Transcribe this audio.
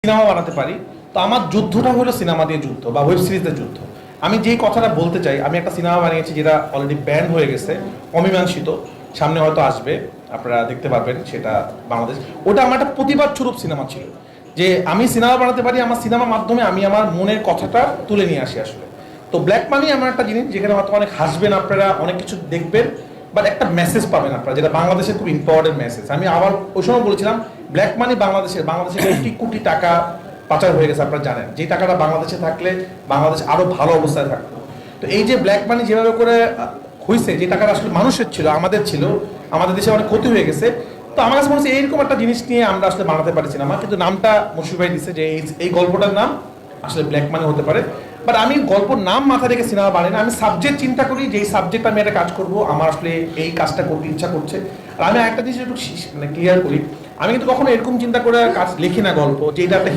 Cinema বানাতে পারি, তো আমার যুদ্ধটা হলো সিনেমা দিয়ে যুদ্ধ বা ওয়েব সিরিজের যুদ্ধ। আমি যেই কথাটা বলতে চাই, আমি একটা সিনেমা বানিয়েছি যেটা অলরেডি ব্যান হয়ে গেছে, অমীমাংসিত, সামনে হয়তো আসবে, আপনারা দেখতে পারবেন সেটা বাংলাদেশ। ওটা আমার একটা প্রতিবাদ স্বরূপ সিনেমা ছিল, যে আমি সিনেমা বানাতে পারি, আমার সিনেমার মাধ্যমে আমি আমার মনের কথাটা তুলে নিয়ে আসি আসলে। তো ব্ল্যাক মানি এমন একটা জিনিস যেখানে হয়তো অনেক হাসবেন আপনারা, অনেক কিছু দেখবেন, বাট একটা মেসেজ পাবেন আপনারা, যেটা বাংলাদেশের খুব ইম্পর্টেন্ট মেসেজ। আমি আবার ওই সময় বলেছিলাম ব্ল্যাক মানি বাংলাদেশে কোটি কোটি টাকা পাচার হয়ে গেছে, আপনারা জানেন, যে টাকাটা বাংলাদেশে থাকলে বাংলাদেশ আরো ভালো অবস্থায় থাকতো। তো এই যে ব্ল্যাক মানি যেভাবে করে হয়েছে, যে টাকাটা আসলে মানুষের ছিল, আমাদের ছিল, আমাদের দেশে অনেক ক্ষতি হয়ে গেছে। তো আমার কাছে মনে হচ্ছে এইরকম একটা জিনিস নিয়ে আমরা আসলে বানাতে পারি সিনেমা, কিন্তু নামটা মুশফিক ভাই দিচ্ছে যে এই গল্পটার নাম আসলে ব্ল্যাক মানি হতে পারে। বাট আমি গল্প নাম মাথা রেখে সিনেমা বানাই না, আমি সাবজেক্ট চিন্তা করি যে এই সাবজেক্ট আমি একটা কাজ করব, আমার আসলে এই কাজটা করতে ইচ্ছা করছে। আর আমি একটা জিনিস একটু মানে ক্লিয়ার করি, আমি কিন্তু কখনো এরকম চিন্তা করে কাজ লিখি না গল্প যে এটা একটা